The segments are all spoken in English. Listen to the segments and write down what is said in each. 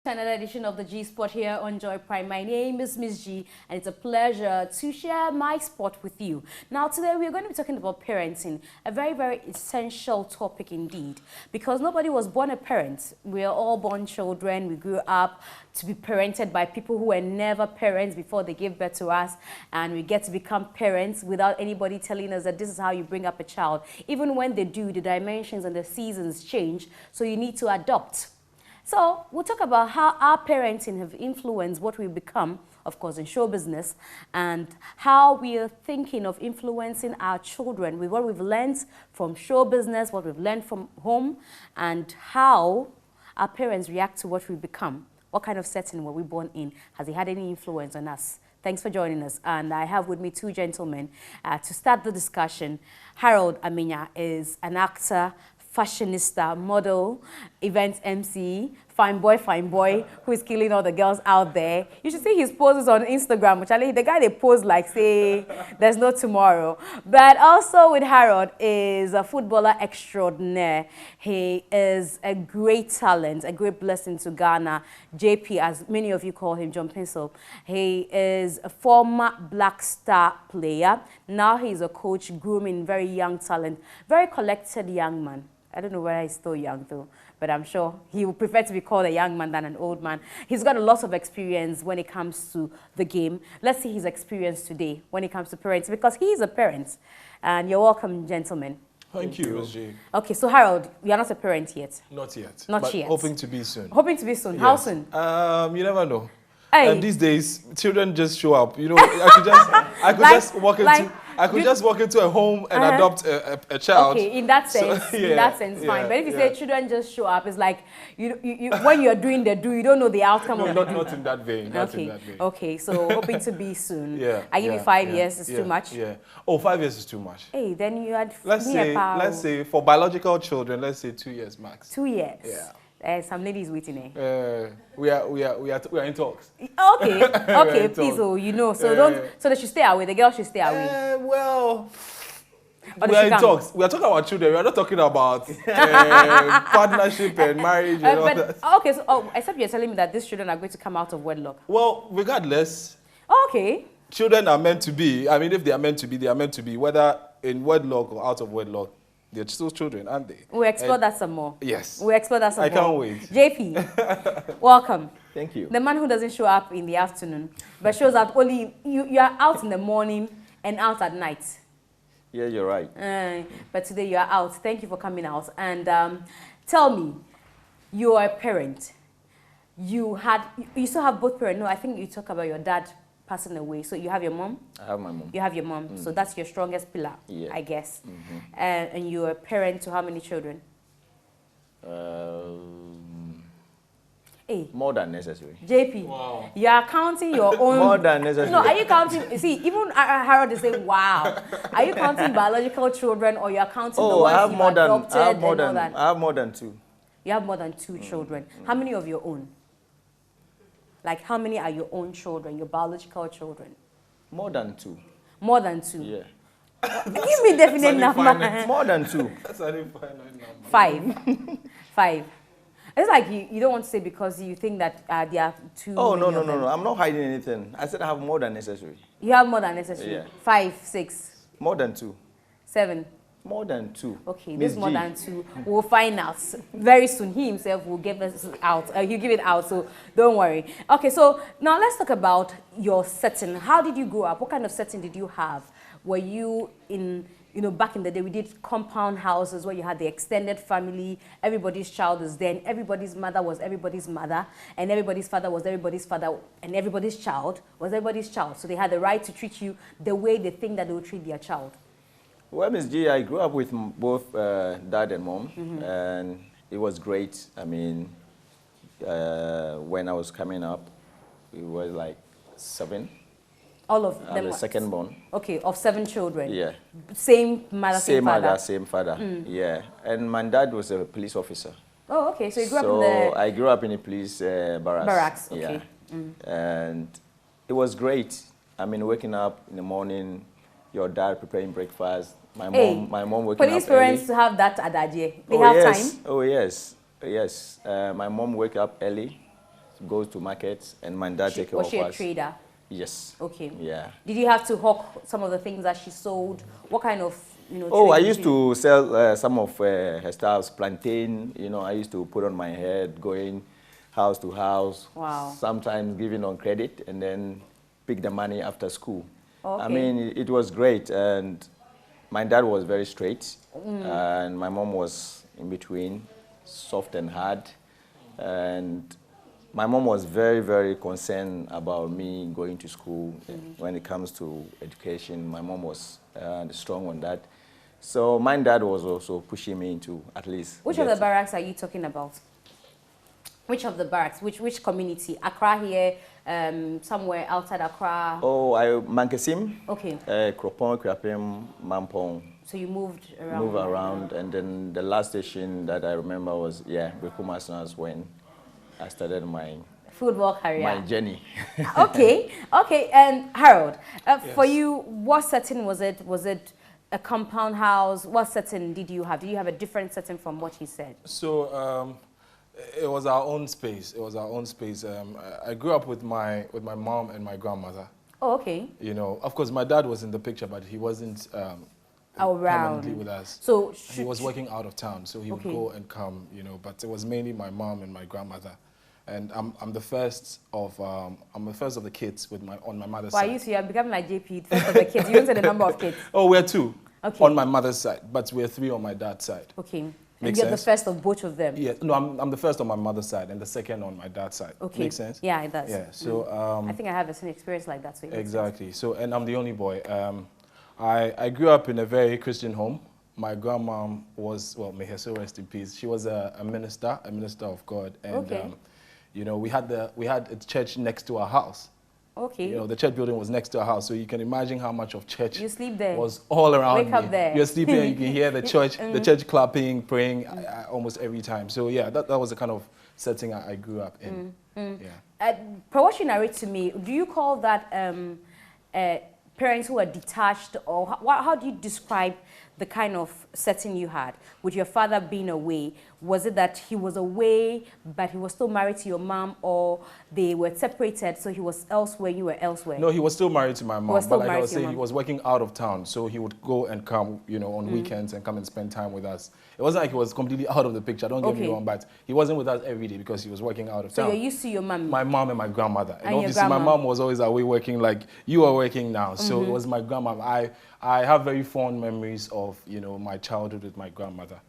Another edition of the GeeSpot here on Joy Prime. My name is Miss G, and it's a pleasure to share my spot with you. Now, today we're going to be talking about parenting, a very, very essential topic indeed, because nobody was born a parent. We are all born children. We grew up to be parented by people who were never parents before they gave birth to us, and we get to become parents without anybody telling us that this is how you bring up a child. Even when they do, the dimensions and the seasons change, so you need to adopt. So we'll talk about how our parenting have influenced what we become, of course, in show business, and how we are thinking of influencing our children with what we've learned from show business, what we've learned from home, and how our parents react to what we become. What kind of setting were we born in? Has it had any influence on us? Thanks for joining us. And I have with me two gentlemen to start the discussion. Harold Amenyah is an actor, fashionista, model, event MC, fine boy, who is killing all the girls out there. You should see his poses on Instagram, which the guy they pose like, say, there's no tomorrow. But also with Harold is a footballer extraordinaire. He is a great talent, a great blessing to Ghana. JP, as many of you call him, John Paintsil. He is a former Black Star player. Now he's a coach, grooming very young talent, very collected young man. I don't know whether he's still young though, but I'm sure he would prefer to be called a young man than an old man. He's got a lot of experience when it comes to the game. Let's see his experience today when it comes to parents, because he is a parent. And you're welcome, gentlemen. Thank you, G. Okay, so Harold, you're not a parent yet? Not yet. Not yet. Hoping to be soon. Hoping to be soon. Yes. How soon? You never know. Hey. And these days, children just show up. You know, I could just walk into a home and adopt a child. Okay, in that sense, fine. But if you say children just show up, it's like you when you're doing the do, you don't know the outcome of the do. Not in that vein. Okay, so hoping to be soon. I give you 5 years. It's too much. Yeah. Oh, 5 years is too much. Hey, then you had let's say for biological children, let's say 2 years max. 2 years. Yeah. Some ladies waiting. We are in talks. Okay, please, you know, so they should stay away. The girl should stay away. Well, we are in talks. We are talking about children. We are not talking about partnership and marriage and all that. Okay, so except you're telling me that these children are going to come out of wedlock. Well, regardless. Okay. Children are meant to be. I mean, if they are meant to be, they are meant to be, whether in wedlock or out of wedlock. They're still children, aren't they? We'll explore that some more. Yes. We'll explore that some more. I can't wait. JP, welcome. Thank you. The man who doesn't show up in the afternoon, but shows up only, you are out in the morning and out at night. Yeah, you're right. But today you are out. Thank you for coming out. And tell me, you are a parent. You still have both parents. No, I think you talk about your dad passing away. So you have your mom? I have my mom. You have your mom. So that's your strongest pillar, I guess. And you're a parent to how many children? More than necessary. JP, wow. You are counting your own... More than necessary. No, are you counting... See, even Harold is saying, wow. Are you counting biological children, or you are counting the ones you've adopted? I have more than two. You have more than two children. How many of your own? Like, how many are your own children, your biological children? More than two. More than two? Yeah. Give me definite number. More than two. That's an infinite number. 5. 5. It's like you don't want to say because you think that there are too Oh, many no. I'm not hiding anything. I said I have more than necessary. You have more than necessary? Yeah. 5, 6. More than 2. 7. More than 2. Okay, this more than 2. We'll find out very soon. He himself will give us out. He'll give it out, so don't worry. Okay, so now let's talk about your setting. How did you grow up? What kind of setting did you have? Were you in, back in the day, we did compound houses where you had the extended family, everybody's child was there, and everybody's mother was everybody's mother, and everybody's father was everybody's father, and everybody's child was everybody's child. So they had the right to treat you the way they think that they will treat their child. Well, Ms. G, I grew up with both dad and mom, and it was great. I mean, when I was coming up, it was like 7. All of them? I'm the second born. Okay, of 7 children? Yeah. Same mother, same father? Same mother, same father, yeah. And my dad was a police officer. Oh, okay, so you grew up in the... So I grew up in a police barracks. Barracks, okay. Yeah. And it was great. I mean, waking up in the morning, your dad preparing breakfast, my mom waking up police parents early. to have that adagie. They have time? Oh, yes. My mom wake up early goes to markets, and my dad take care of us. Was she a trader? Yes. Okay. Yeah. Did you have to hawk some of the things that she sold? What kind of, Oh, I used to sell some of her styles, plantain. I used to put on my head, going house to house. Wow. Sometimes giving on credit, and then pick the money after school. Okay. I mean, it was great, and my dad was very straight, and my mom was in between, soft and hard, and my mom was very, very concerned about me going to school. When it comes to education, my mom was strong on that. So my dad was also pushing me into at least. Which of the barracks are you talking about? Which of the barracks? Which community? Accra here, somewhere outside Accra? Oh, Mankesim. Okay. Kropon, Krapim, Mampong. So you moved around? Move around, and then the last station that I remember was, Brikumas, when I started my football career. My journey. Okay. And Harold, Yes. for you, what setting was it? Was it a compound house? What setting did you have? Did you have a different setting from what he said? So it was our own space. It was our own space. I grew up with my mom and my grandmother. Oh, okay. Of course, my dad was in the picture, but he wasn't permanently with us. So he was working out of town, so he would go and come. But it was mainly my mom and my grandmother. And I'm the first of the kids on my mother's side. Why you have become like JP, first of the kids? You don't say the number of kids. Oh, we're two. Okay. On my mother's side, but we're three on my dad's side. Okay. Makes and you're sense? the first of both of them. Yeah. No, I'm the first on my mother's side and the second on my dad's side. Okay. Makes sense? Yeah, it does. Yeah. So I think I have an experience like that. So exactly. So, and I'm the only boy. I grew up in a very Christian home. My grandmom was, well, may her soul rest in peace. She was a minister of God, and we had a church next to our house. Okay. The church building was next to our house, so you can imagine how much of church you sleep there. Was all around Wake me. up there. You're sleeping and you can hear the church clapping, praying almost every time. So yeah, that was the kind of setting I grew up in. Yeah. Per what you narrate to me, do you call that parents who are detached, or how do you describe the kind of setting you had with your father being away? Was it that he was away but he was still married to your mom, or they were separated so he was elsewhere, you were elsewhere? No, he was still married to my mom, but like I was saying, he was working out of town, so he would go and come, on weekends and come and spend time with us. It wasn't like he was completely out of the picture, don't get me wrong, but he wasn't with us every day because he was working out of town. So you're used to your mom? My mom and my grandmother. And your obviously my mom was always away working like you are working now, so it was my grandma. I have very fond memories of, my childhood with my grandmother.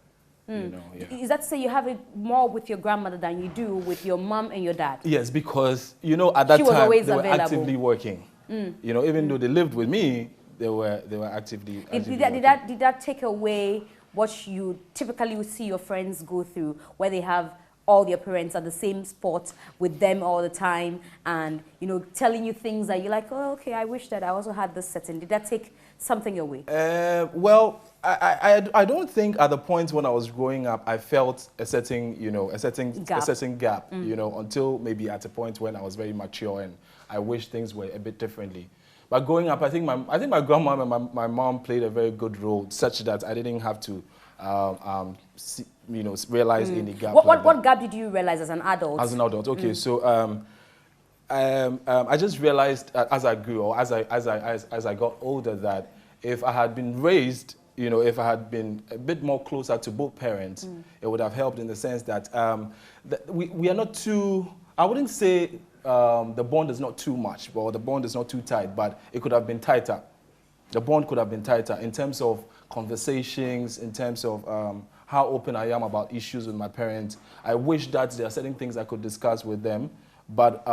Is that to say you have it more with your grandmother than you do with your mom and your dad? Yes, because, at that time, they were actively working. Even though they lived with me, they were actively Did that take away what you typically would see your friends go through, where they have all their parents at the same spot with them all the time and, telling you things that you're like, oh, okay, I wish that I also had this setting. Did that take something away? Well, I don't think at the point when I was growing up, I felt a certain gap, until maybe at a point when I was very mature and I wish things were a bit differently. But growing up, I think my grandma and my mom played a very good role, such that I didn't have to realize any gap. What gap did you realize as an adult? As an adult, okay. So I just realized as I grew, or as I got older, that if I had been raised, if I had been a bit more closer to both parents, it would have helped in the sense that, we are not too. I wouldn't say the bond is not too much, or the bond is not too tight, but it could have been tighter. The bond could have been tighter in terms of conversations, in terms of how open I am about issues with my parents. I wish that there are certain things I could discuss with them, but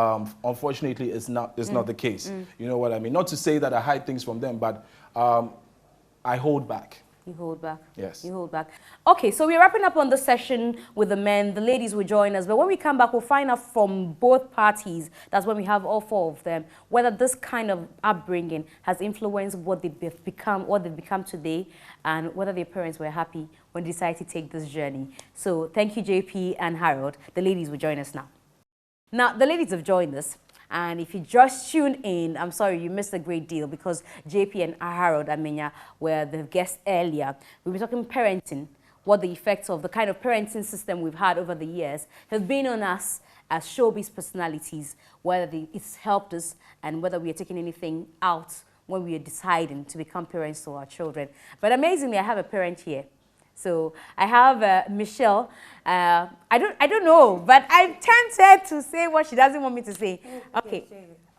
unfortunately, it's not the case. You know what I mean? Not to say that I hide things from them, but I hold back. You hold back? Yes. You hold back. Okay, so we're wrapping up on the session with the men. The ladies will join us, but when we come back, we'll find out from both parties, that's when we have all four of them, whether this kind of upbringing has influenced what they've become today, and whether their parents were happy when they decided to take this journey. So thank you, JP and Harold. The ladies will join us now. Now, the ladies have joined us. And if you just tuned in, I'm sorry, you missed a great deal, because JP and Harold Amenyah were the guests earlier. We were talking parenting what the effects of the kind of parenting system we've had over the years has been on us as showbiz personalities, whether it's helped us and whether we are taking anything out when we are deciding to become parents to our children. But amazingly, I have a parent here. So I have Michelle. I don't know, but I'm tempted to say what she doesn't want me to say. Okay.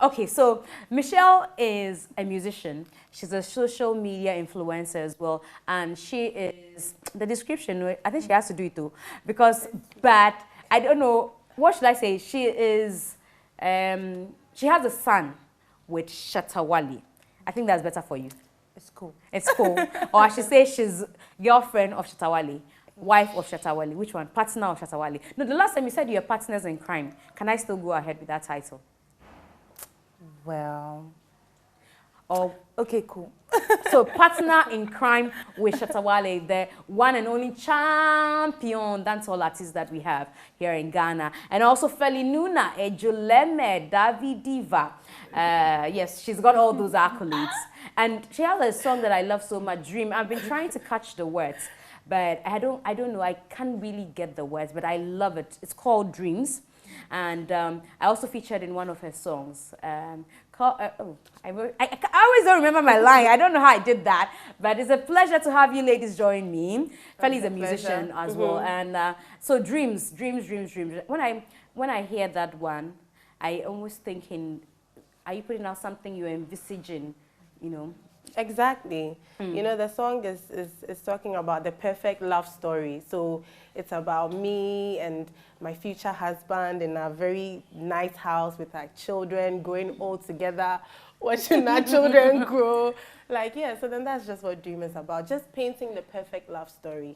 Okay, so Michelle is a musician. She's a social media influencer as well, and she is the description. I think she has to do it too, because. But I don't know what should I say. She is. She has a son with Shatawale. I think that's better for you. It's cool. It's cool. Or I should say she's girlfriend of Shatawale, wife of Shatawale. Which one? Partner of Shatawale. No, the last time you said you were partners in crime. Can I still go ahead with that title? Well, Oh, okay, cool. so partner in crime with Shatawale, the one and only champion dancehall artist that we have here in Ghana. And also Feli Nuna, Ejuleme, Davi Diva. Yes, she's got all those accolades. And she has a song that I love so much, Dream. I've been trying to catch the words, but I don't know, I can't really get the words, but I love it. It's called Dreams. And I also featured in one of her songs. I always don't remember my line. I don't know how I did that. But it's a pleasure to have you ladies join me. Feli is a musician as well. And so dreams. When I hear that one, I almost thinking, are you putting out something you're envisaging, you know? Exactly. You know, the song is talking about the perfect love story. So it's about me and my future husband in a very nice house with our children, growing old together, watching our children grow. Like, yeah, so then that's just what Dream is about, just painting the perfect love story.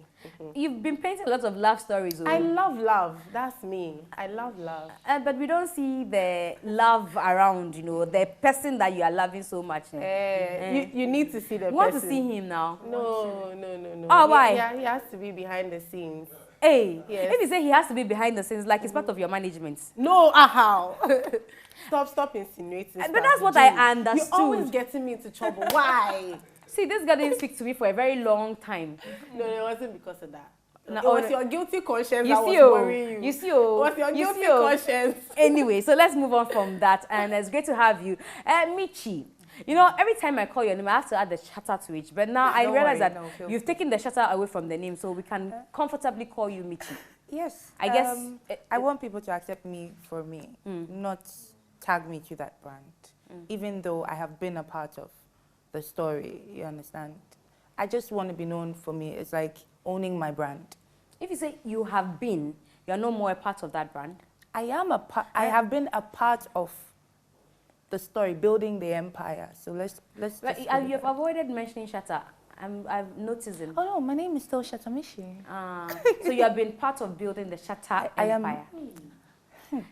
You've been painting lots of love stories. I love love. That's me. I love love. But we don't see the love around, you know, the person that you are loving so much. You need to see the You want person. to see him now? No. Oh, why? Yeah, he has to be behind the scenes. Hey, Yes. if you say he has to be behind the scenes, like it's part of your management. No, how? Stop insinuating. But stuff. that's what Jeez. I understood. You're always getting me into trouble. Why? See, this guy didn't speak to me for a very long time. No, it wasn't because of that. No, It was your guilty conscience You that see, was oh, worrying you. you see, oh, It was your you guilty see, oh. conscience. Anyway, so let's move on from that, and it's great to have you. Michy, you know, every time I call your name, I have to add the shutter to it, but now I Don't realize worry, that no, feel you've taken the shutter away from the name, so we can comfortably call you Michy. Yes. I guess I want people to accept me for me, not tag me to that brand. Even though I have been a part of the story, you understand? I just want to be known for me. It's like owning my brand. If you say you have been, you're no more a part of that brand. I have been a part of the story, building the empire. So let's But just you have avoided mentioning shutter. I've noticed it. Oh no, my name is still Shatamishi. So you have been part of building the shutter I am- empire.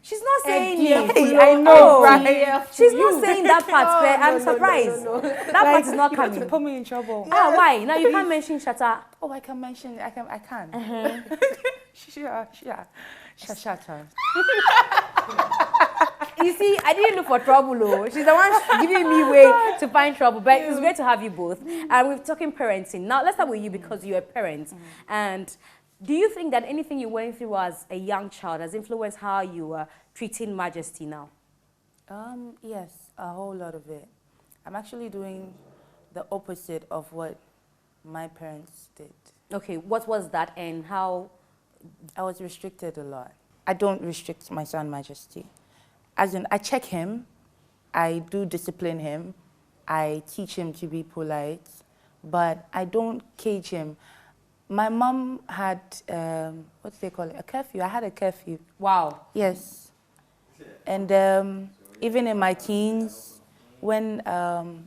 She's not saying Hey, it. I know, Oh, right? She's not saying that part, but I'm no, surprised. no. That part is not You want to coming. put me in trouble. Ah, why? Now you can't mention shutter. Oh, I can mention. I can. Sure. Shashata. You see, I didn't look for trouble, though. She's the one giving me way to find trouble. But it's great to have you both. And we're talking parenting. Now, let's start with you because you're a parent. And do you think that anything you went through as a young child has influenced how you are treating Majesty now? Yes, a whole lot of it. I'm actually doing the opposite of what my parents did. Okay, what was that and how? I was restricted a lot. I don't restrict my son, Majesty. As in, I check him, I do discipline him, I teach him to be polite, but I don't cage him. My mom had, what do they call it, a curfew. I had a curfew. Wow. Yes. And even in my teens, when,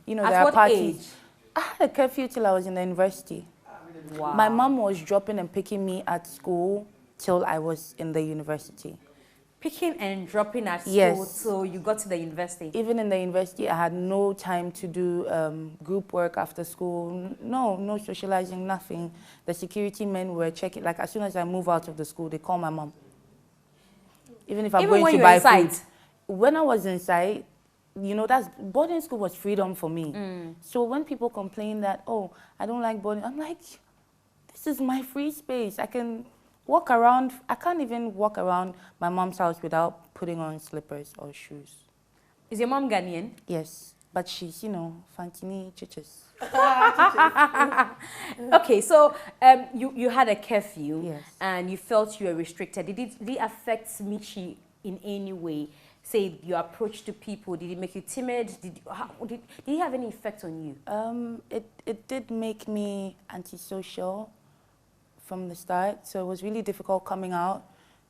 you know, At there are what parties. age? I had a curfew till I was in the university. Wow. My mom was dropping and picking me at school till I was in the university. Picking and dropping at school, Yes. so you got to the university. Even in the university, I had no time to do group work after school. No socializing, nothing. The security men were checking. Like, as soon as I move out of the school, they call my mom. Even if I'm Even when going to you're buy inside? food. When I was inside, you know, boarding school was freedom for me. So when people complain that, oh, I don't like boarding, I'm like, this is my free space. I can walk around. I can't even walk around my mom's house without putting on slippers or shoes. Is your mom Ghanaian? Yes, but she's, you know, Fantini Chiches. Okay, so you had a curfew. Yes. And you felt you were restricted. Did it affect Michy in any way? Say your approach to people, did it make you timid? Did it have any effect on you? It did make me antisocial from the start, so it was really difficult coming out,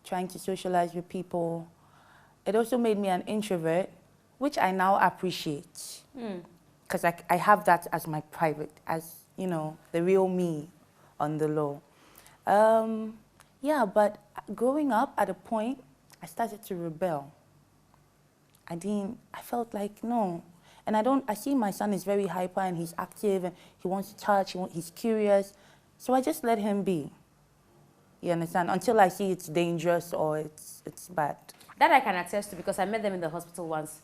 trying to socialize with people. It also made me an introvert, which I now appreciate, because I have that as my private, as, you know, the real me on the low. Yeah, but growing up, at a point, I started to rebel. I felt like, no. And I see my son is very hyper and he's active and he wants to touch, he's curious. So I just let him be. You understand? Until I see it's dangerous or it's bad. That I can attest to because I met them in the hospital once.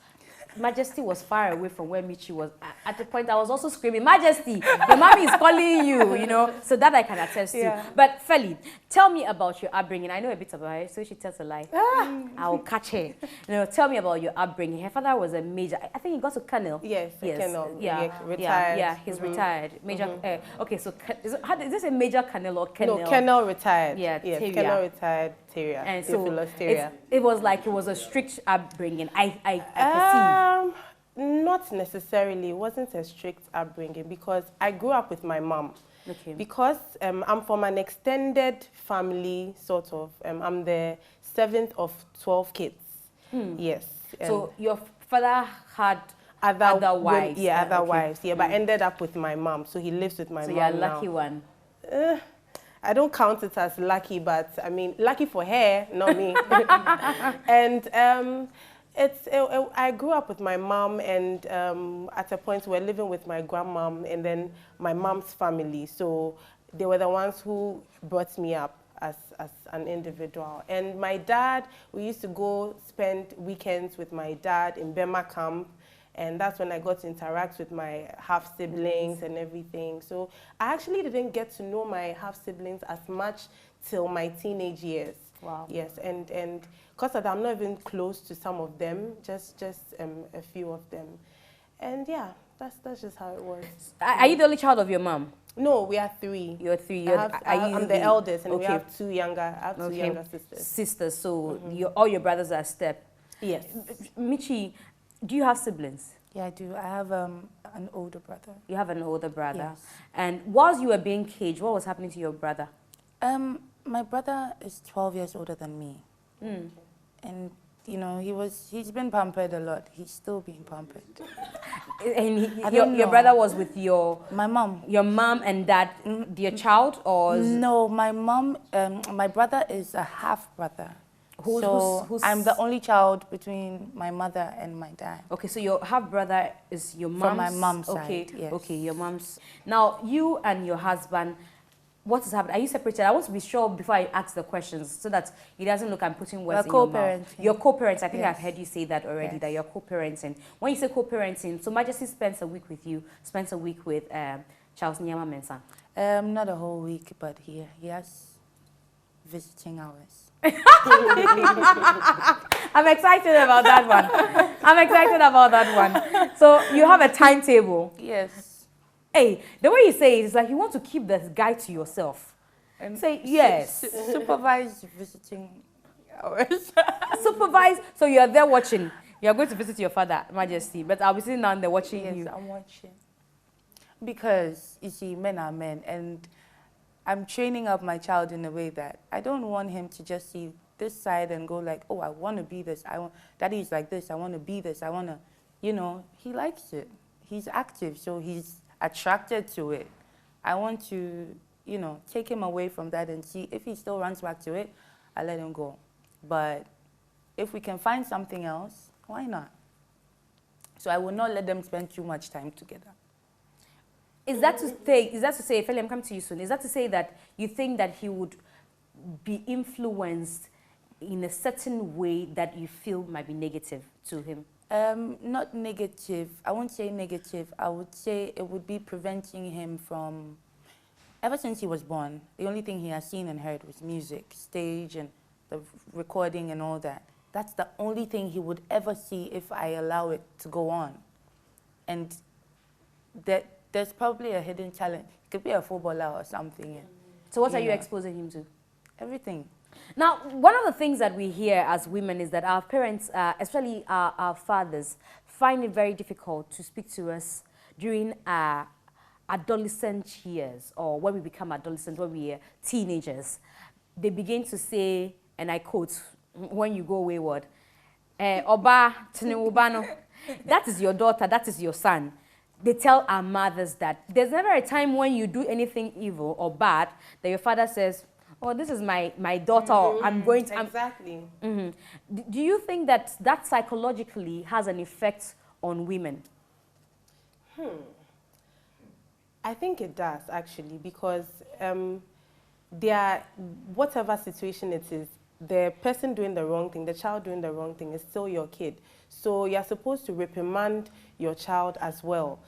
Majesty was far away from where Michy was. At the point, I was also screaming, Majesty, your mommy is calling you, you know. So that I can attest to. But Feli, tell me about your upbringing. I know a bit about her, so she tells a lie. I will catch her. You know, tell me about your upbringing. Her father was a major, I think he got to Colonel. Yes, Colonel. Yeah, retired. Yeah, he's retired. Major, okay, so is this a major Colonel or Colonel? No, Colonel retired. Yeah, yes, Terrier. Colonel retired, Terrier. And so it was like it was a strict upbringing. I perceive. Not necessarily. It wasn't a strict upbringing because I grew up with my mom. Okay. Because I'm from an extended family, sort of. I'm the 7th of 12 kids. Yes. So your father had other wives? Yeah, other wives. Yeah, but ended up with my mom. So he lives with my mom now. So you're a lucky one. I don't count it as lucky, but I mean, lucky for her, not me. And I grew up with my mom, and at a point we were living with my grandmom and then my mom's family. So they were the ones who brought me up as an individual. And my dad, we used to go spend weekends with my dad in Burma camp. And that's when I got to interact with my half-siblings and everything. So I actually didn't get to know my half-siblings as much till my teenage years. Wow. Yes, and because of that, I'm not even close to some of them, just a few of them. And yeah, that's just how it was. Are you the only child of your mom? No, we are 3. You're 3. I'm the eldest, and okay. we have two younger sisters. Sisters, so all your brothers are step. Yes. Michy, do you have siblings? Yeah, I do. I have an older brother. You have an older brother. Yes. And whilst you were being caged, what was happening to your brother? My brother is 12 years older than me. And, you know, he's been pampered a lot. He's still being pampered. And your brother was with my mom. Your mom and dad, your child, or? No, my mom, my brother is a half-brother. So I'm the only child between my mother and my dad. Okay, so your half-brother is your mom's? From my mom's okay, side, yes. Okay, your mom's. Now, you and your husband, what is happening? Are you separated? I want to be sure before I ask the questions so that it doesn't look I'm putting words in your mouth. You're co-parenting. I think I've heard you say that already, that you're co-parenting. When you say co-parenting, so Majesty spends a week with you, spends a week with Charles Nyama Mensah? Not a whole week, but he has visiting hours. I'm excited about that one. I'm excited about that one. So you have a timetable. Yes. Hey, the way you say it is like you want to keep the guy to yourself. And say yes. Supervised visiting hours. Supervise. So you are there watching. You are going to visit your father, Majesty, but I'll be sitting down there watching you. Yes, I'm watching. Because, you see, men are men, and I'm training up my child in a way that I don't want him to just see this side and go like, oh, I want to be this. Daddy's like this. I want to be this. I want to, you know, he likes it. He's active, so he's attracted to it. I want to, you know, take him away from that and see if he still runs back to it, I let him go. But if we can find something else, why not? So I will not let them spend too much time together. Is that to say, Feli, I'm coming to you soon. Is that to say that you think that he would be influenced in a certain way that you feel might be negative to him? Not negative. I won't say negative. I would say it would be preventing him from... Ever since he was born, the only thing he has seen and heard was music, stage, and the recording and all that. That's the only thing he would ever see if I allow it to go on. And there's probably a hidden talent. He could be a footballer or something. And, So what are you exposing him to? everything. Now, one of the things that we hear as women is that our parents, especially our fathers, find it very difficult to speak to us during our adolescent years, or when we become adolescents, when we are teenagers. They begin to say, and I quote, when you go wayward, Oba, Tinewubano, that is your daughter, that is your son. They tell our mothers that there's never a time when you do anything evil or bad that your father says, oh, this is my daughter, or I'm going to... Exactly. Do you think that that psychologically has an effect on women? I think it does, actually, because whatever situation it is, the person doing the wrong thing, the child doing the wrong thing is still your kid. So you're supposed to reprimand your child as well.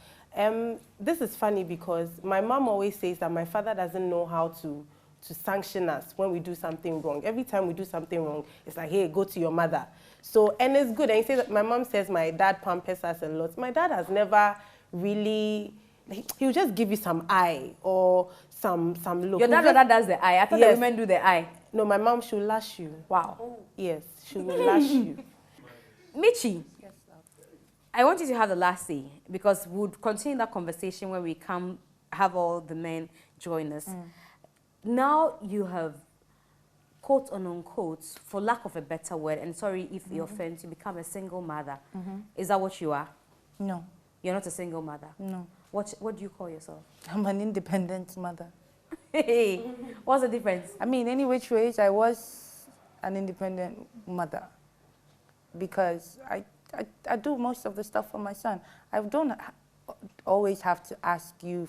This is funny because my mom always says that my father doesn't know how to sanction us when we do something wrong. Every time we do something wrong, it's like, hey, go to your mother. So, and it's good. And he says, my mom says my dad pampers us a lot. My dad has never really... He'll just give you some eye or some look. Your dad does the eye. I thought the women do the eye. No, my mom should lash you. Wow. Yes, she will lash you. Michy, I want you to have the last say, because we'll continue that conversation when we have all the men join us. Now you have, quote unquote, for lack of a better word, and sorry if it offends you, become a single mother. Is that what you are? No. You're not a single mother? No. What do you call yourself? I'm an independent mother. Hey, what's the difference? I mean, any which ways, I was an independent mother because I do most of the stuff for my son. I don't always have to ask you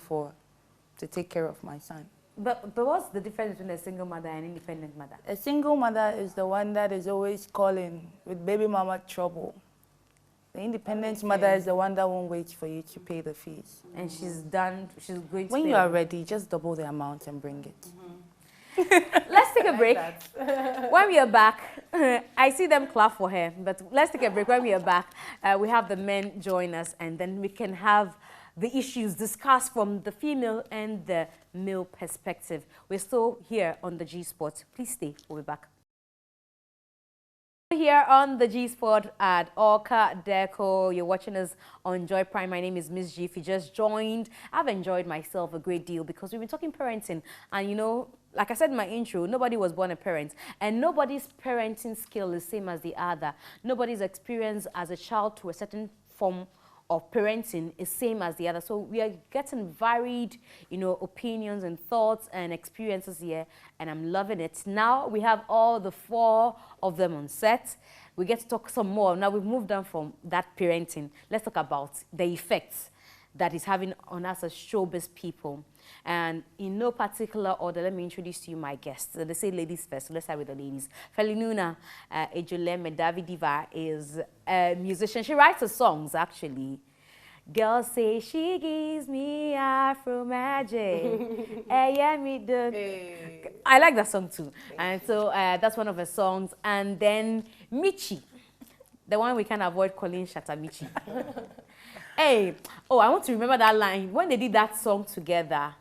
to take care of my son. But what's the difference between a single mother and an independent mother? A single mother is the one that is always calling with baby mama trouble. The independent mother is the one that won't wait for you to pay the fees. And she's going to When you are ready, just double the amount and bring it. Let's take a break. When we are back, I see them clap for her, but let's take a break. When we are back, we have the men join us, and then we can have the issues discussed from the female and the male perspective. We're still here on the GeeSpot. Please stay. We'll be back. Here on the GeeSpot at Orca Deco. You're watching us on Joy Prime. My name is Miss G. If you just joined, I've enjoyed myself a great deal because we've been talking parenting. And you know, like I said in my intro, nobody was born a parent. And nobody's parenting skill is the same as the other. Nobody's experience as a child to a certain form of parenting is same as the other. So we are getting varied, you know, opinions and thoughts and experiences here, and I'm loving it. Now we have all the 4 of them on set. We get to talk some more. Now we've moved on from that parenting. Let's talk about the effects that is having on us as showbiz people. And in no particular order, let me introduce to you my guests. They say ladies first, so let's start with the ladies. Feli Nuna, Ejuleme Davidiva is a musician. She writes her songs, actually. Girls say she gives me Afro magic. I like that song too. And so that's one of her songs. And then Michy, the one we can't avoid calling Shatta Michy. Hey, oh, I want to remember that line. When they did that song together.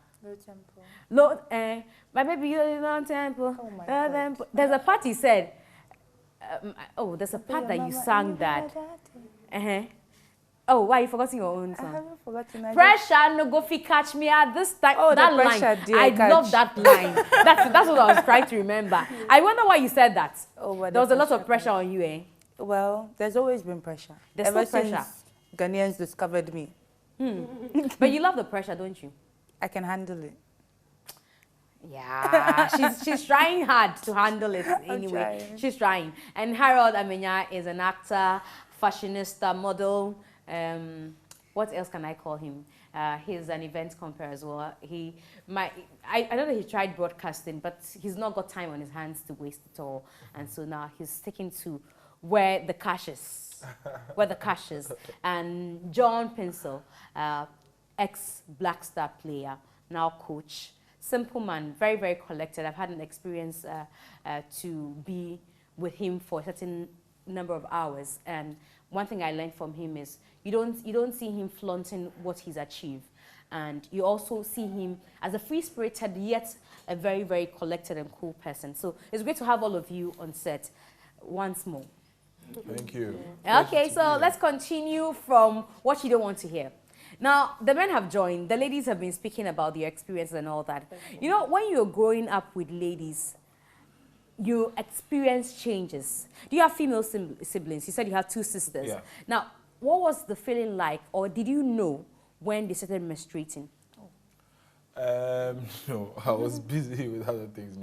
Low tempo. My baby, you're low tempo. Oh my God. There's a part he said, there's a part that you sang that. Oh, why you forgotten your own song? I haven't forgotten. Pressure no go fi catch me at this time. Oh, that the pressure, line. dear, I catch. love that line. That's what I was trying to remember. I wonder why you said that. Oh, but there was a lot of pressure on you, eh? Well, there's always been pressure. There's Ever still pressure. since Ghanaians discovered me. But you love the pressure, don't you? I can handle it. Yeah, she's trying hard to handle it anyway. Trying. She's trying. And Harold Amenyah is an actor, fashionista, model. What else can I call him? He's an event compere as well. I don't know if he tried broadcasting, but he's not got time on his hands to waste it all. And so now he's sticking to where the cash is. Where the cash is. And John Paintsil, ex-Black Star player, now coach, Simple man, very, very collected. I've had an experience to be with him for a certain number of hours, and one thing I learned from him is you don't see him flaunting what he's achieved, and you also see him as a free-spirited yet a very, very collected and cool person. So it's great to have all of you on set once more. Thank you. Okay, so let's continue from what you don't want to hear. Now, the men have joined. The ladies have been speaking about their experiences and all that. You know, when you're growing up with ladies, you experience changes. Do you have female siblings? You said you have 2 sisters. Yeah. Now, what was the feeling like, or did you know when they started menstruating? No, I was busy with other things.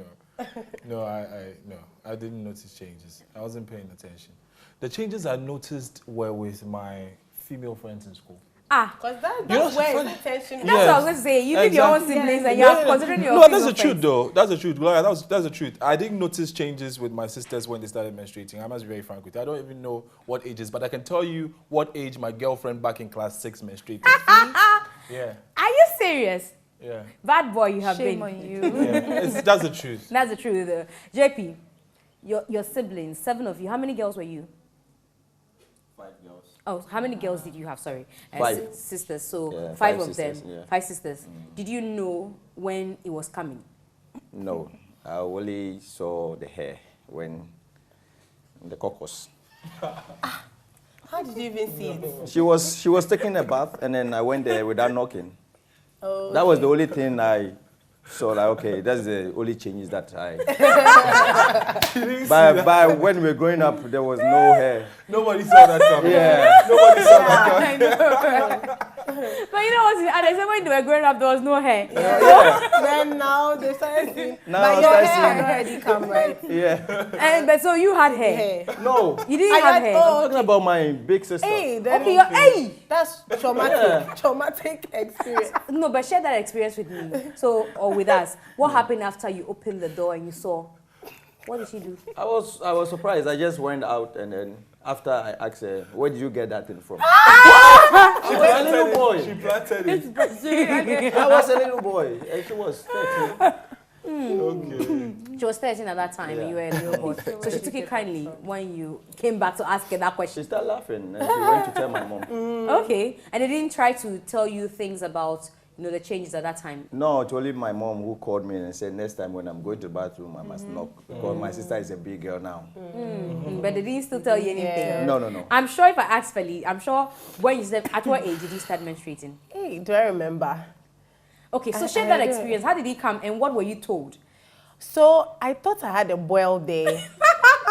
No, I didn't notice changes. I wasn't paying attention. The changes I noticed were with my female friends in school. Because that's where it's attention. That's what I was going to say. You think your own siblings and you're considering your No, that's the female truth, friends. though. That's the truth. Gloria, that's the truth. I didn't notice changes with my sisters when they started menstruating. I must be very frank with you. I don't even know what ages, but I can tell you what age my girlfriend back in class 6 menstruated. Yeah. Are you serious? Yeah. Bad boy you have Shame been. on you. Yeah. That's the truth. That's the truth. JP, your siblings, 7 of you. How many girls were you? 5 girls. Oh, how many girls did you have? Sorry. 5. Sisters. So Yeah, 5 5 of sisters, them. yeah. 5 sisters. Did you know when it was coming? No, I only saw the hair when the caucus. How did you even see it? She was taking a bath, and then I went there without knocking. Oh, That was the only thing I saw. Like, okay, that's the only changes that I. But when we were growing up, there was no hair. Nobody saw that coming. Yeah. Nobody saw that coming. But you know what? And I said when they were growing up, there was no hair. Then now they started seeing. Now But I your started hair had seeing- already come, right? Yeah. But so you had hair. Hair. No. You didn't I have had- hair. oh, I'm talking about my big sister. Hey, then Okay, hey. that's traumatic. Traumatic experience. No, but share that experience with me. So, or with us. What happened after you opened the door and you saw? What did she do? I was surprised. I just went out, and then after I asked her, where did you get that thing from? She was a little boy. She planted it. I was a little boy, and she was 13. Okay. She was 13 at that time and you were a little boy. So she took it kindly when you came back to ask her that She question. started laughing, and she went to tell my mom. Okay. And they didn't try to tell you things about, the changes at that time. No, it's only my mom who called me and said, next time when I'm going to the bathroom, I must knock, because my sister is a big girl now. But they didn't still tell you anything. Yeah. No. I'm sure if I asked Feli, I'm sure when you said, at what age did you start menstruating? Hey, do I remember? Okay, so I share that do. experience. How did it come and what were you told? So I thought I had a boil there.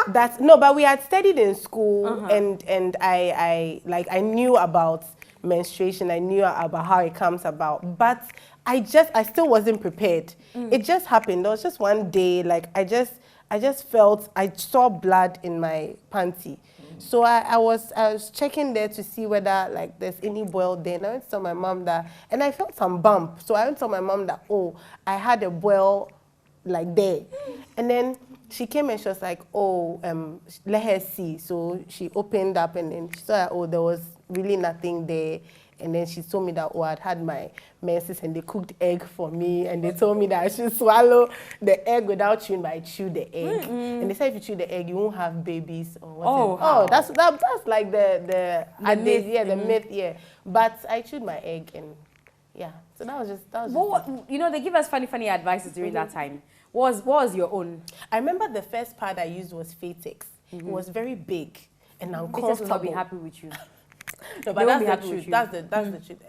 But we had studied in school, and I knew about menstruation. I knew about how it comes about, but I still wasn't prepared. It just happened. There was just one day, like I just felt I saw blood in my panty. So I was checking there to see whether like there's any boil there. And I went to tell my mom and I felt some bump. So I went to tell my mom that, oh, I had a boil like there. And then she came and she was like, oh, let her see. So she opened up and then she saw that, oh, there was really nothing there. And then she told me that, oh, I'd had my menses and they cooked egg for me. And they told me that I should swallow the egg without chewing, but I chewed the egg. And they said if you chew the egg, you won't have babies. Or whatever. how? That's like the myth. Yeah, the myth, yeah. But I chewed my egg and yeah. So that was just What, they give us funny advices during that time. What was your own? I remember the first pad I used was Fatex. It was very big and Because uncomfortable. will not be happy with you. No, They but won't be that's the happy with truth. you. That's the truth.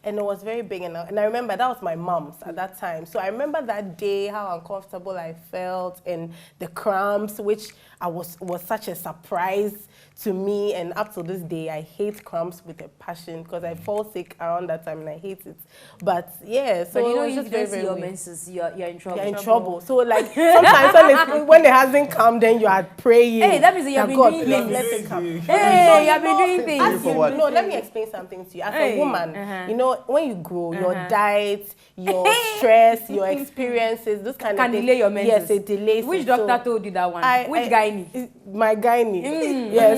And it was very big. And I remember that was my mom's at that time. So I remember that day, how uncomfortable I felt and the cramps, which was such a surprise to me. And up to this day, I hate cramps with a passion because I fall sick around that time and I hate it. But yeah, so But it was if just you very, don't see very your weird. menses, you're in trouble. You're in trouble. So like sometimes when it hasn't come, then you are praying. Hey, that means that you have been God, doing please things. let it come. Hey, you have been doing As things. For you what? no, let me explain something to you. As a woman, you know, when you grow, your diet, your stress, your experiences, those kind of things. Can delay your menses. Yes, it delays. Which it. doctor told you that one? Which gynae? My gynae. Yes.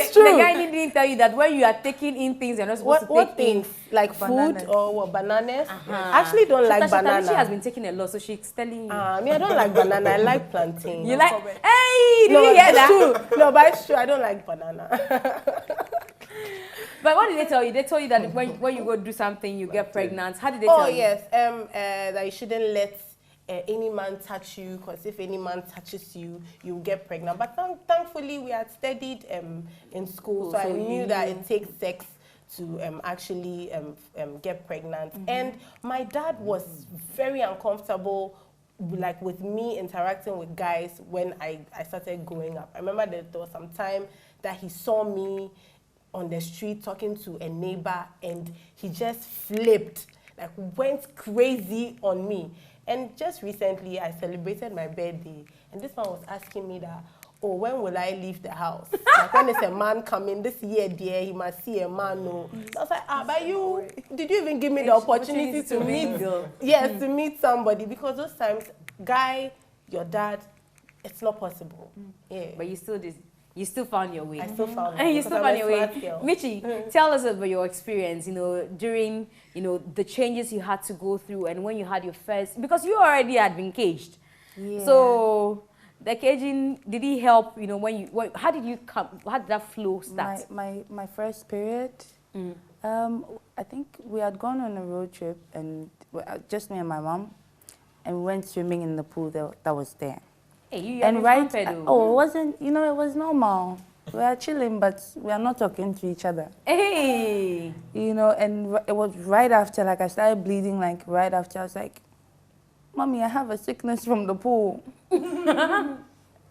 It's true. The gynae didn't tell you that when you are taking in things, you're not supposed to take what things? in. Like Bananas. food or what, bananas? I actually don't like banana. She has been taking a lot, so she's telling you. Me, I don't like banana. I like plantain. You like? Hey, did No, you hear it's that? true. No, but it's true. I don't like banana. But what did they tell you? They told you that when you go do something, you get pregnant. How did they tell you? Oh yes, that you shouldn't let any man touch you, because if any man touches you, you get pregnant. But thankfully, we had studied in school, so I knew that it takes sex to actually get pregnant. And my dad was very uncomfortable, like with me interacting with guys when I started growing up. I remember that there was some time that he saw me on the street talking to a neighbor, and he just flipped, like went crazy on me. And just recently, I celebrated my birthday, and this man was asking me that, oh, when will I leave the house? Like, when is a man coming this year, dear, he must see a man, no. I was like, but you, did you even give me the opportunity to meet? Yes, to meet somebody, because those times, guy, your dad, it's not possible. Yeah. But you still did. You still found your way. I still found my way. You still found your way. Michy, Mm-hmm. tell us about your experience, during, the changes you had to go through, and when you had your first, because you already had been caged. Yeah. So the caging, did it help, how did you come, how did that flow start? My first period, I think we had gone on a road trip, and just me and my mom, and we went swimming in the pool that was there. Hey, you And right, it it wasn't, it was normal. We are chilling, but we are not talking to each other. Hey! And it was right after, like, I started bleeding, like, right after. I was like, Mommy, I have a sickness from the pool.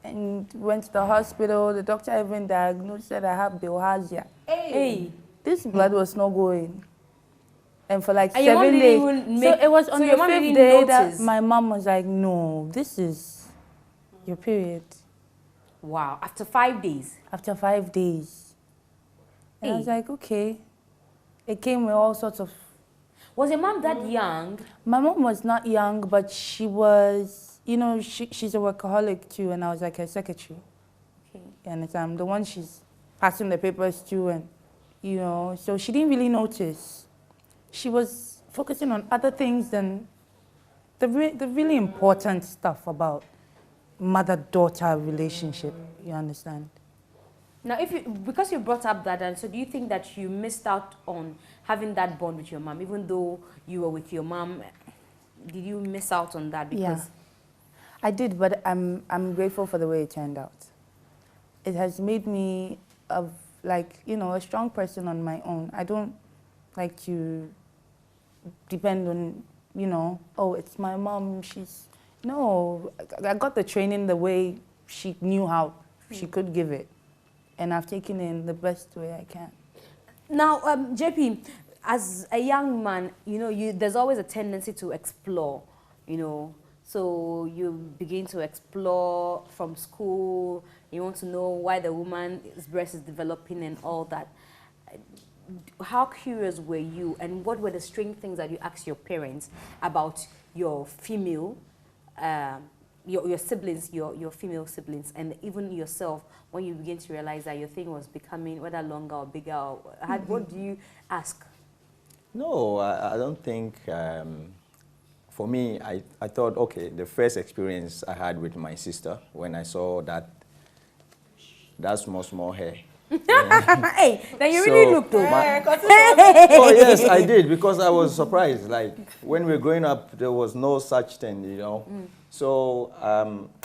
And went to the hospital. The doctor even diagnosed, said I have bilharzia. Hey! This blood was not going. And for like And your mom 7 didn't days. even So it was on so the your mom 5th didn't day that notice? my mom was like, no, this is your period. Wow, after 5 days. After 5 days. And I was Hey. like, okay. It came with all sorts of... Was your mom that young? My mom was not young, but she was, she's a workaholic too, and I was like her secretary. Okay. And I'm the one she's passing the papers to, and, so she didn't really notice. She was focusing on other things than the really important stuff about mother-daughter relationship, you understand? Now, because you brought up that, and so do you think that you missed out on having that bond with your mom, even though you were with your mom? Did you miss out on that? Because Yeah, I did, but I'm grateful for the way it turned out. It has made me a strong person on my own. I don't like to depend on, oh, it's my mom. No, I got the training the way she knew how she could give it. And I've taken it in the best way I can. now, JP, as a young man, there's always a tendency to explore, So you begin to explore from school. You want to know why the woman's breast is developing and all that. How curious were you, and what were the strange things that you asked your parents about your female, your siblings, your female siblings, and even yourself, when you begin to realize that your thing was becoming whether longer or bigger? Or what do you ask? No, I don't think. For me, I thought, okay, the first experience I had with my sister when I saw that small hair. Hey, then you really looked over. Oh yes, I did, because I was surprised. Like, when we were growing up, there was no such thing, So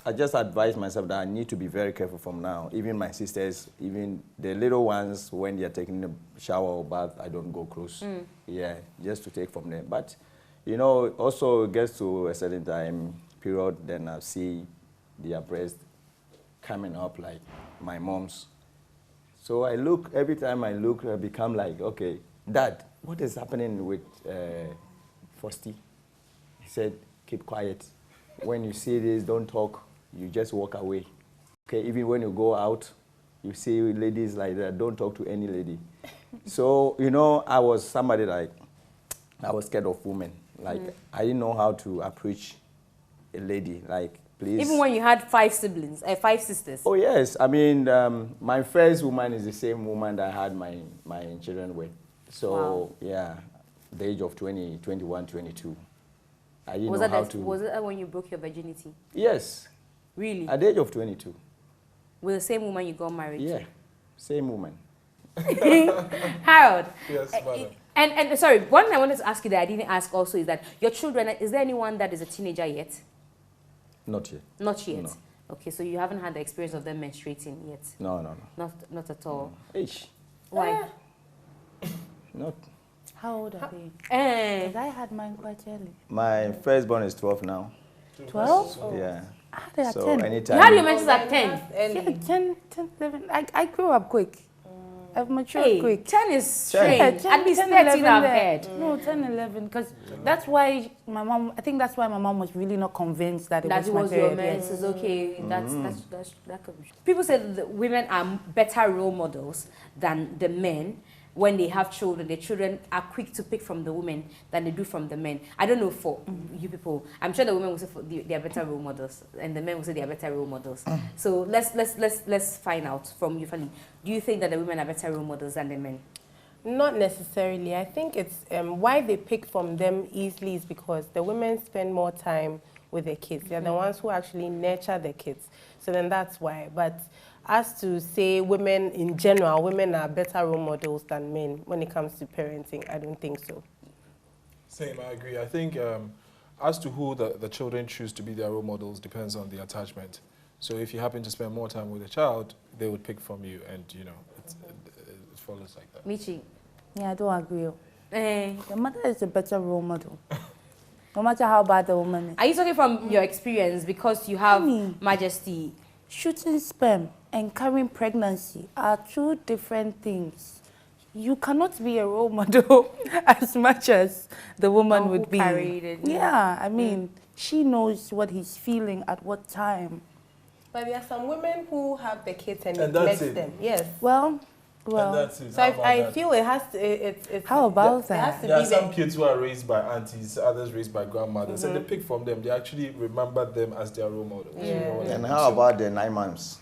I just advised myself that I need to be very careful from now. Even my sisters, even the little ones, when they're taking a shower or bath, I don't go close. Yeah, just to take from them. But, also it gets to a certain period, then I see their breast coming up like my mom's. So every time I look, I become like, okay, Dad, what is happening with Fosti? He said, keep quiet. When you see this, don't talk. You just walk away. Okay, even when you go out, You see ladies like that, don't talk to any lady. So, you know, I was somebody like, I was scared of women. Like, I didn't know how to approach a lady. Like, please. Even when you had 5 siblings, 5 sisters. Oh, yes. I mean, my first woman is the same woman that I had my children with. So, wow. yeah, the age of 20, 21, 22. I didn't Was know that how the, to... Was it when you broke your virginity? Yes. Really? At the age of 22. With the same woman you got married to? Yeah, same woman. Harold. Yes, madam. And sorry, one thing I wanted to ask you that I didn't ask also is that your children, is there anyone that is a teenager yet? Not yet. Not yet? No. Okay, so you haven't had the experience of them menstruating yet? No, no, no. Not at all? Ish. Why? Not. How old are they? Eh. Because I had mine quite early. My firstborn is 12 now. 12? Oh. Yeah. I had it at So 10. anytime. You had your menses at 10? Yeah, 10, 11. I grew up quick. I've matured Hey, quick. 10 is 10. strange. At least 13 I've heard. No, 10, 11. Because that's why my mom, I think that's why my mom was really not convinced that it That was it my was your period. menses, okay. That could be. People say that the women are better role models than the men when they have children. The children are quick to pick from the women than they do from the men. I don't know for you people. I'm sure the women will say they are better role models, and the men will say they are better role models. So let's find out from you, Feli. Do you think that the women are better role models than the men? Not necessarily. I think it's why they pick from them easily is because the women spend more time with their kids. They're the ones who actually nurture their kids. So then that's why. But as to say women in general, women are better role models than men when it comes to parenting, I don't think so. Same, I agree. I think as to who the children choose to be their role models depends on the attachment. So if you happen to spend more time with a child, they would pick from you, and you know, it follows like that. Michy? Yeah, I don't agree. Eh. The mother is a better role model. No matter how bad the woman is. Are you talking from your experience because you have majesty? Shooting sperm and carrying pregnancy are 2 different things. You cannot be a role model as much as the woman Who would be. carried it, Yeah, I mean, she knows what he's feeling at what time. But there are some women who have the kids and And neglect that's it. them. Yes. Well, And that's it. So How about I that? feel it has to. It's how about it has that? to There are be some the, kids who are raised by aunties, others raised by grandmothers, and they pick from them. They actually remember them as their role models. You know what I And mean? how So- about the 9 months?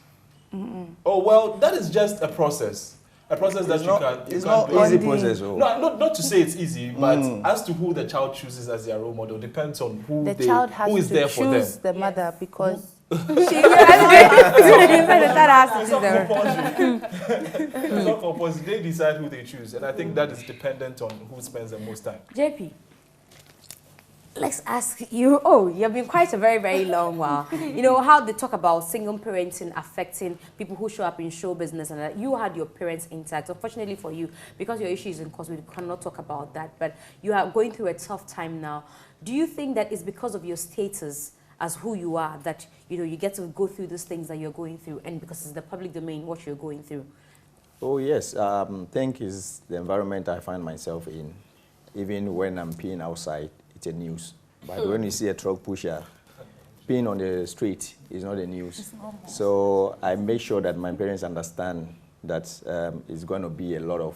Oh, well, that is just a process. A process that It's you not, can. it's you not can do. easy process. Oh. No, not to say it's easy, but as to who the child chooses as their role model depends on who The child has who is to there for them. choose the mother because It's not compulsory. It's not compulsory. They decide who they choose, and I think that is dependent on who spends the most time. JP, let's ask you. Oh, you've been quite a very, very long while. You know how they talk about single parenting affecting people who show up in show business, and that you had your parents intact. Unfortunately for you, because your issue is in course, we cannot talk about that. But you are going through a tough time now. Do you think that it's because of your status as who you are that you get to go through these things that you're going through, and because it's the public domain what you're going through? Oh, yes. I think it's the environment I find myself in. Even when I'm peeing outside, it's a news. But when you see a truck pusher peeing on the street, it's not a news. So I make sure that my parents understand that it's going to be a lot of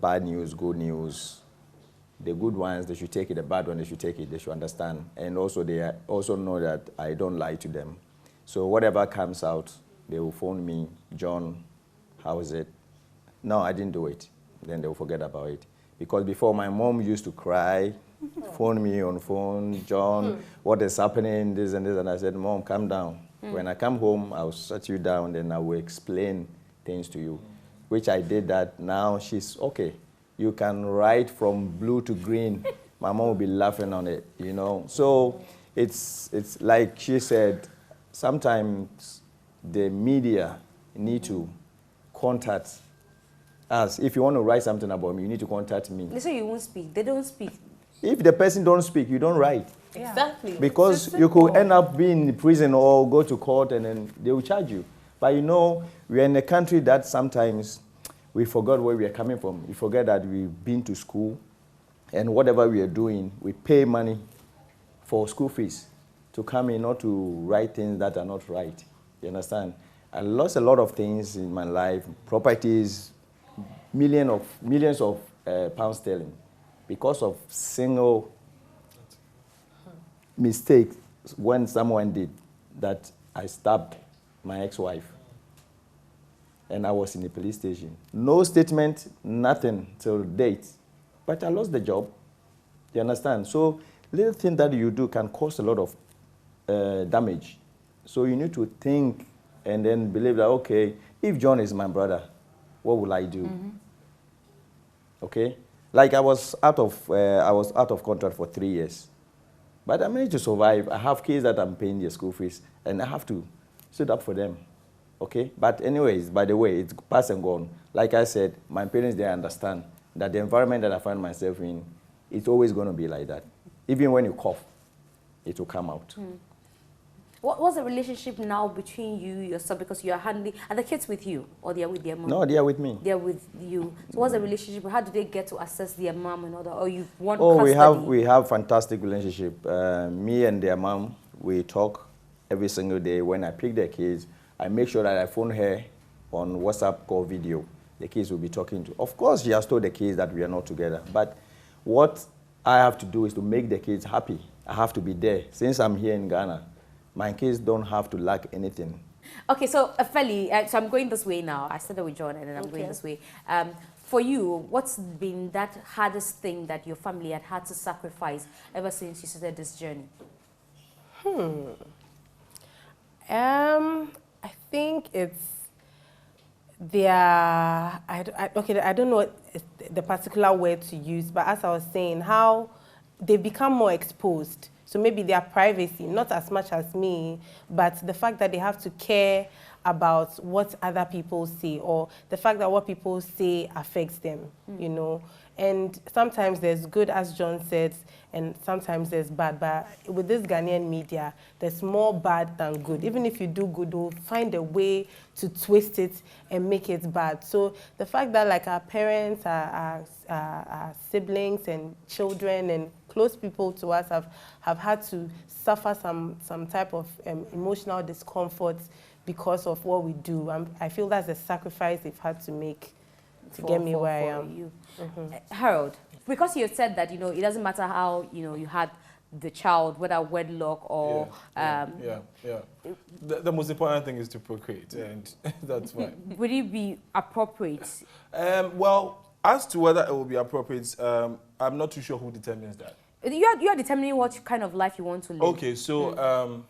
bad news, good news. The good ones, they should take it. The bad ones, they should take it. They should understand. And also, they also know that I don't lie to them. So whatever comes out, they will phone me, John, how is it? No, I didn't do it. Then they will forget about it. Because before, my mom used to cry, phone me on phone, John, what is happening, this and this. And I said, Mom, calm down. When I come home, I'll shut you down, then I will explain things to you, which I did that. Now she's okay. You can write from blue to green. My mom will be laughing on it, you know. So it's like she said, sometimes the media need to contact us. If you want to write something about me, you need to contact me. They say you won't speak. They don't speak. If the person don't speak, you don't write. Yeah. exactly. Because you could end up being in prison or go to court and then they will charge you. But you know, we're in a country that sometimes we forgot where we are coming from. We forget that we've been to school and whatever we are doing, we pay money for school fees to come in, not to write things that are not right. You understand? I lost a lot of things in my life, properties, millions of pounds sterling, because of single mistake when someone did that I stabbed my ex-wife. And I was in the police station. No statement, nothing till date. But I lost the job. You understand? So little thing that you do can cause a lot of damage. So you need to think and then believe that, okay, if John is my brother, what will I do? Okay? Like I was out of contract for 3 years. But I managed to survive. I have kids that I'm paying their school fees, and I have to sit up for them. Okay? But anyways, by the way, it's past and gone. Like I said, my parents, they understand that the environment that I find myself in, it's always going to be like that. Even when you cough, it will come out. What's the relationship now between you, yourself, because you are handling, are the kids with you, or they are with their mom? No, they are with me. They are with you. So what's the relationship? How do they get to access their mom and all that? Or you want custody? We have fantastic relationship. Me and their mom, we talk every single day. When I pick their kids, I make sure that I phone her on WhatsApp call video. The kids will be talking to. Of course, she has told the kids that we are not together. But what I have to do is to make the kids happy. I have to be there. Since I'm here in Ghana, my kids don't have to lack anything. Okay, so Feli, so I'm going this way now. I started with John and then I'm going this way. For you, what's been that hardest thing that your family had to sacrifice ever since you started this journey? I think it's their, I don't know the particular word to use, but as I was saying, how they become more exposed. So maybe their privacy, not as much as me, but the fact that they have to care about what other people say, or the fact that what people say affects them, you know. And sometimes there's good, as John said, and sometimes there's bad. But with this Ghanaian media, there's more bad than good. Even if you do good, they'll find a way to twist it and make it bad. So the fact that like our parents, our siblings and children and close people to us have had to suffer some type of emotional discomfort because of what we do. I feel that's a sacrifice they've had to make to get me where I am. Harold, because you said that, you know, it doesn't matter how, you know, you had the child, whether wedlock or... The most important thing is to procreate, and that's fine. Would it be appropriate? Well, as to whether it will be appropriate, I'm not too sure who determines that. You are determining what kind of life you want to live. Okay, so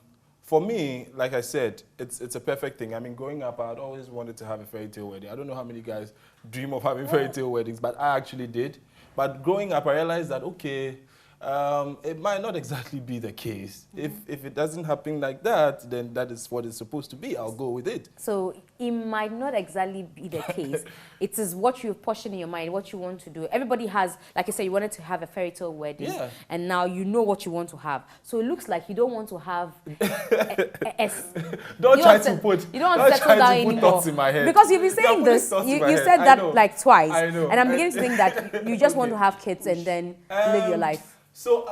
for me, like I said, it's a perfect thing. I mean, growing up, I'd always wanted to have a fairy tale wedding. I don't know how many guys dream of having fairy tale weddings, but I actually did. But growing up, I realized that, okay, it might not exactly be the case. If it doesn't happen like that, then that is what it's supposed to be. I'll go with it. So it might not exactly be the case. It is what you portion in your mind, what you want to do. Everybody has, like I said, you wanted to have a fairy tale wedding, and now you know what you want to have. So it looks like you don't want to have don't try to put settle down anymore. Thoughts in my head. Because you've been saying this, you said that like twice. I know. And I'm beginning to think that you just want to have kids and then live your life. So,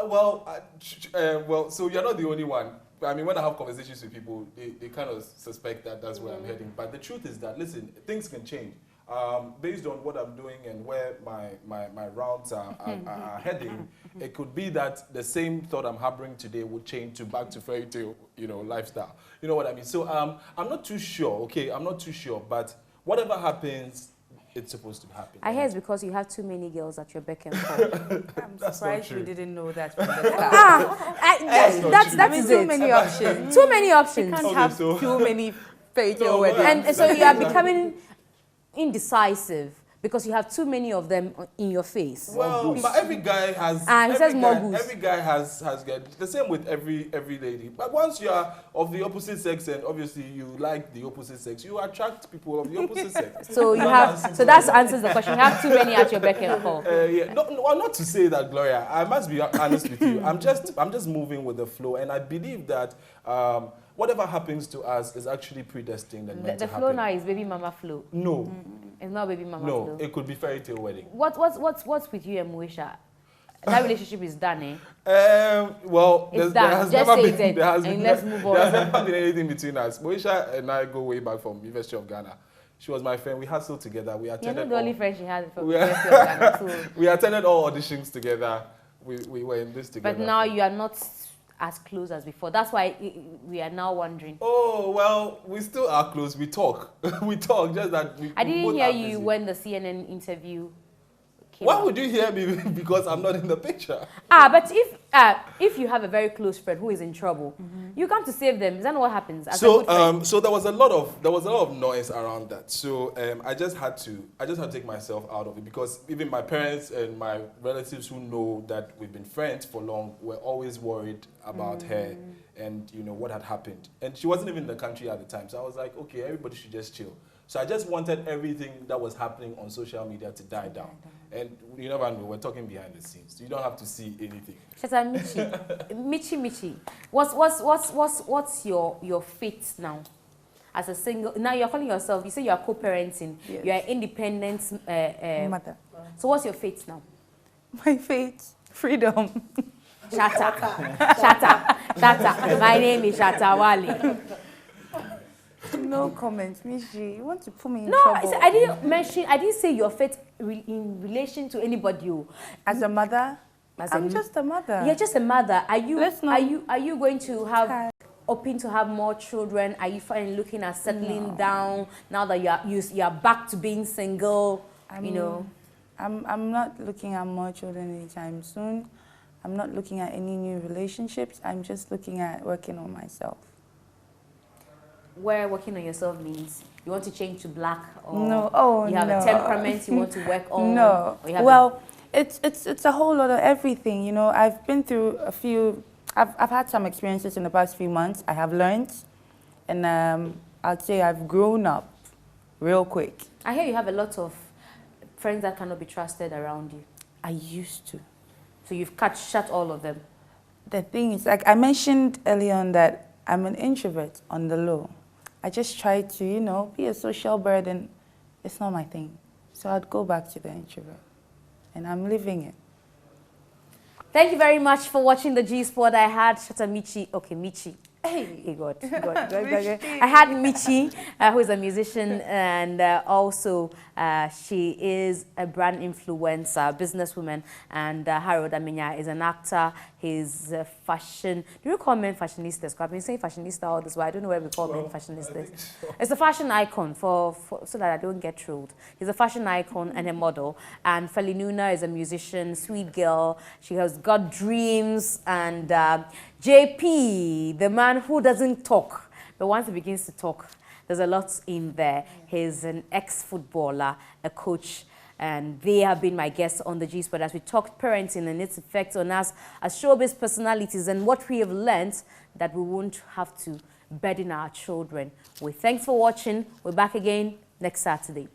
so you're not the only one. I mean, when I have conversations with people, they kind of suspect that that's where I'm heading. But the truth is that, listen, things can change. Based on what I'm doing and where my routes are heading, it could be that the same thought I'm harboring today would change back to fairy tale, lifestyle. You know what I mean? So I'm not too sure, okay? I'm not too sure. But whatever happens, it's supposed to happen. I hear it's because you have too many girls at your beck and call. I'm surprised you didn't know that from the start. That's too many options. Too many options. You can't have too many fairy tale weddings. And so you are becoming indecisive because you have too many of them in your face. Well, but every guy has. Every guy has got the same with every lady. But once you are of the opposite sex, and obviously you like the opposite sex, you attract people of the opposite sex. So you have. So that answers the question. You have too many at your beck and call. Not to say that, Gloria. I must be honest with you. I'm just moving with the flow, and I believe that. Whatever happens to us is actually predestined and meant to happen. The flow now is baby mama flow. No. It's not baby mama flow. flow. No, it could be fairy tale wedding. What's with you and Moesha? that relationship is done, eh? Well, It's there done. has Just never say been, it, there has and been, let's move on. There has never been anything between us. Moisha and I go way back from University of Ghana. She was my friend. We hustled together. We You're attended not the only all, friend she has from we, the University of Ghana, so. we attended all auditions together. We were in this together. But now you are not as close as before. That's why we are now wondering. Oh, well, we still are close. We talk. We talk, just that we I we didn't both hear are you busy. when the CNN interview came Why out. would you hear me? Because I'm not in the picture. But if you have a very close friend who is in trouble, you come to save them. Is that not what happens? As a good friend? So there was a lot of noise around that. So I just had to take myself out of it, because even my parents and my relatives who know that we've been friends for long were always worried about her and what had happened. And she wasn't even in the country at the time. So I was like, okay, everybody should just chill. So I just wanted everything that was happening on social media to die down. And you never know, we're talking behind the scenes. So you don't have to see anything. Michy. What's your fate now? As a single, now you're calling yourself, you say you're co-parenting, Yes. you're an independent Mother. So what's your fate now? My fate, freedom. Shata. My name is Shatawali. No comments, Michy. You want to put me in No, trouble? I didn't say your fate in relation to anybody. As a mother, As I'm a- just a mother. You're just a mother. Are you Let's not- are you going to have open to have more children? Are you finally looking at settling down now that you are back to being single? I'm not looking at more children anytime soon. I'm not looking at any new relationships. I'm just looking at working on myself. Where working on yourself means you want to change to black, or No, you have no. a temperament you want to work on. No. or you have Well, it's a whole lot of everything. I've been through a few. I've had some experiences in the past few months. I have learned, and I'd say I've grown up real quick. I hear you have a lot of friends that cannot be trusted around you. I used to. So you've shut all of them. The thing is, like I mentioned earlier on, that I'm an introvert on the low. I just try to, be a social bird, and it's not my thing. So I'd go back to the introvert, and I'm living it. Thank you very much for watching the GeeSpot. I had Michy. Okay, Michy. Hey, God. I had Michy, who is a musician, and also she is a brand influencer, businesswoman, and Harold Amenyah is an actor. He's a fashion. Do you call men fashionistas? I've been saying fashionista all this while. I don't know where we call men fashionistas. So. It's a fashion icon so that I don't get trolled. He's a fashion icon and a model. And Feli Nuna is a musician, sweet girl. She has got dreams. And JP, the man who doesn't talk, but once he begins to talk, there's a lot in there. He's an ex-footballer, a coach, and they have been my guests on the GeeSpot as we talked parenting and its effects on us as showbiz personalities, and what we have learned that we won't have to burden our children with. Thanks for watching. We're back again next Saturday.